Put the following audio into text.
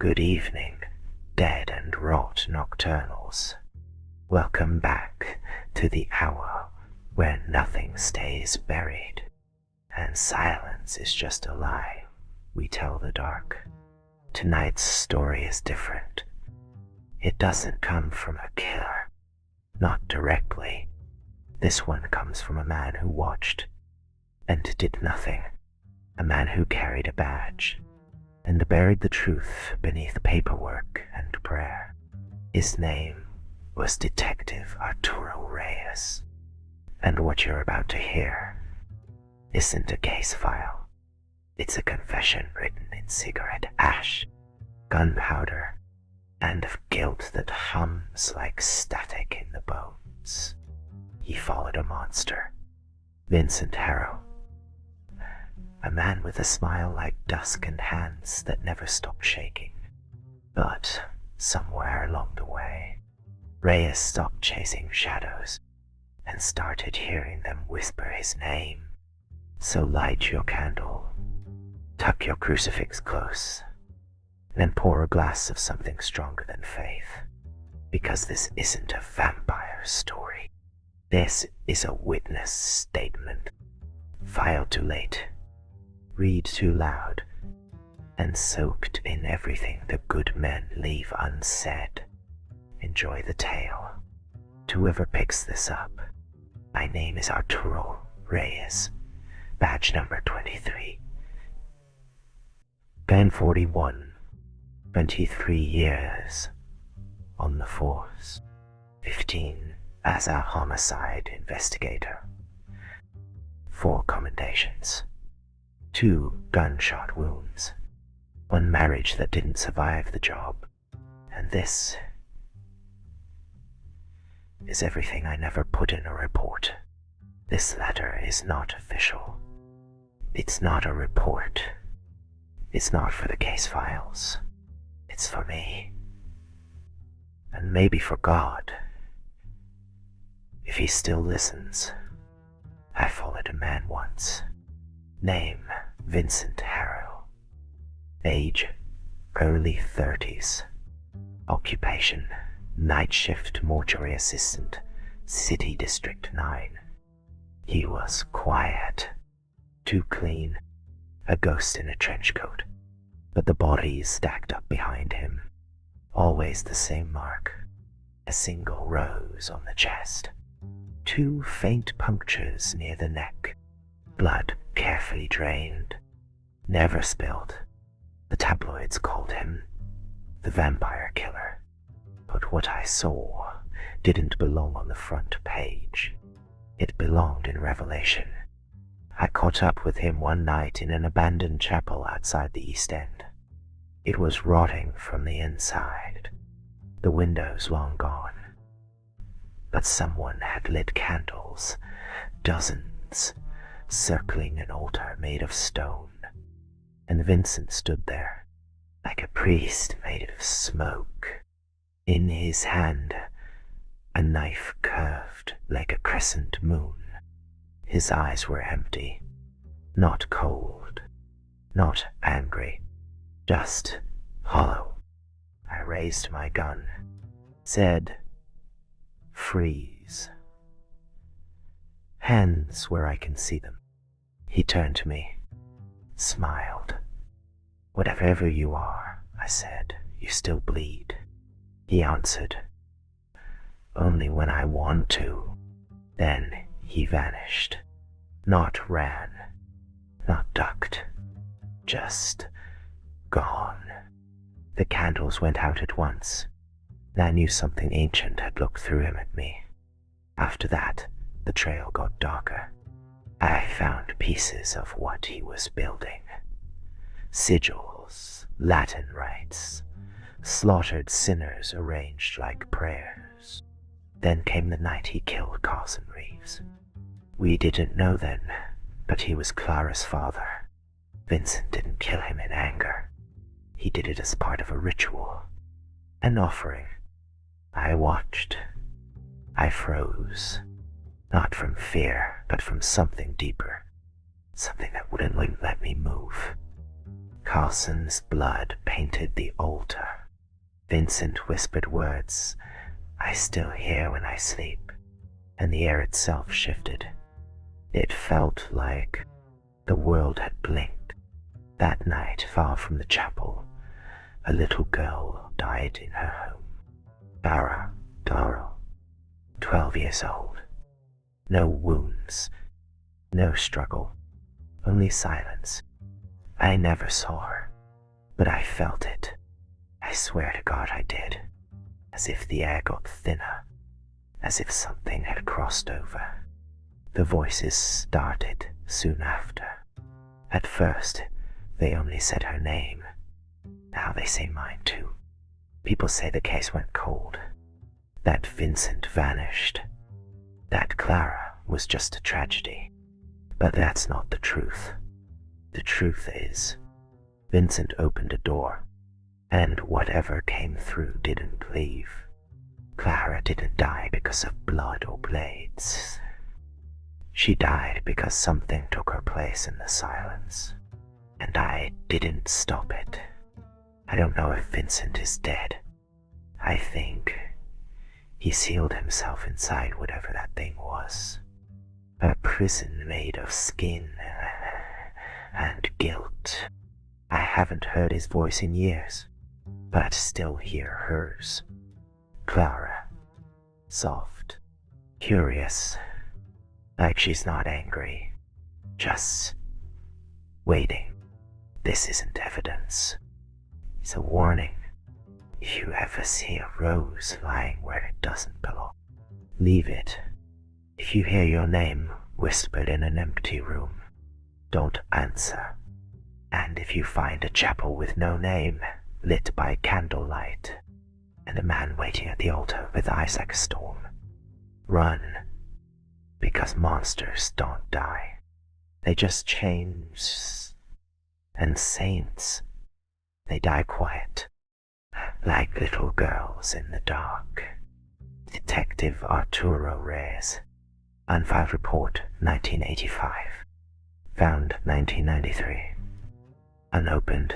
Good evening, Dead and Rot Nocturnals. Welcome back to the hour where nothing stays buried, and silence is just a lie we tell the dark. Tonight's story is different. It doesn't come from a killer, not directly. This one comes from a man who watched and did nothing, a man who carried a badge and buried the truth beneath paperwork and prayer. His name was Detective Arturo Reyes, and what you're about to hear isn't a case file. It's a confession written in cigarette ash, gunpowder, and of guilt that hums like static in the bones. He followed a monster, Vincent Harrow, a man with a smile like dusk and hands that never stopped shaking. But somewhere along the way, Reyes stopped chasing shadows and started hearing them whisper his name. So light your candle, tuck your crucifix close, then pour a glass of something stronger than faith, because this isn't a vampire story. This is a witness statement, filed too late, read too loud, and soaked in everything the good men leave unsaid. Enjoy the tale. To whoever picks this up, my name is Arturo Reyes, badge number 23. Been 41, 23 years on the force, 15 as a homicide investigator, 4 commendations, 2 gunshot wounds, 1 marriage that didn't survive the job, and this is everything I never put in a report. This letter is not official. It's not a report. It's not for the case files. It's for me. And maybe for God, if he still listens. I followed a man once. Name, Vincent Harrow. Age, early 30s. Occupation, night shift mortuary assistant, City District 9. He was quiet, too clean, a ghost in a trench coat, but the bodies stacked up behind him. Always the same mark, a single rose on the chest. 2 faint punctures near the neck, blood carefully drained, never spilled. The tabloids called him the vampire killer, but what I saw didn't belong on the front page. It belonged in Revelation. I caught up with him one night in an abandoned chapel outside the East End. It was rotting from the inside, the windows long gone. But someone had lit candles, dozens, circling an altar made of stone, and Vincent stood there, like a priest made of smoke. In his hand, a knife curved like a crescent moon. His eyes were empty, not cold, not angry, just hollow. I raised my gun, said, "Freeze." Hands where I can see them. He turned to me, smiled. "Whatever you are," I said, "you still bleed." He answered, "Only when I want to." Then he vanished. Not ran, not ducked, just gone. The candles went out at once. I knew something ancient had looked through him at me. After that, the trail got darker. I found pieces of what he was building. Sigils, Latin rites, slaughtered sinners arranged like prayers. Then came the night he killed Carson Reeves. We didn't know then, but he was Clara's father. Vincent didn't kill him in anger. He did it as part of a ritual, an offering. I watched. I froze. Not from fear, but from something deeper. Something that wouldn't let me move. Carlson's blood painted the altar. Vincent whispered words I still hear when I sleep, and the air itself shifted. It felt like the world had blinked. That night, far from the chapel, a little girl died in her home. Clara, 12 years old. No wounds, no struggle, only silence. I never saw her, but I felt it. I swear to God I did. As if the air got thinner, as if something had crossed over. The voices started soon after. At first, they only said her name. Now they say mine too. People say the case went cold, that Vincent vanished, that Clara was just a tragedy. But that's not the truth. The truth is, Vincent opened a door, and whatever came through didn't leave. Clara didn't die because of blood or blades. She died because something took her place in the silence, and I didn't stop it. I don't know if Vincent is dead. I think he sealed himself inside whatever that thing was. A prison made of skin and guilt. I haven't heard his voice in years, but still hear hers. Clara. Soft. Curious. Like she's not angry. Just waiting. This isn't evidence. It's a warning. If you ever see a rose lying where it doesn't belong, leave it. If you hear your name whispered in an empty room, don't answer. And if you find a chapel with no name, lit by candlelight, and a man waiting at the altar with eyes like a storm, run. Because monsters don't die. They just change. And saints, they die quiet, like little girls in the dark. Detective Arturo Reyes. Unfiled report, 1985. Found 1993. Unopened,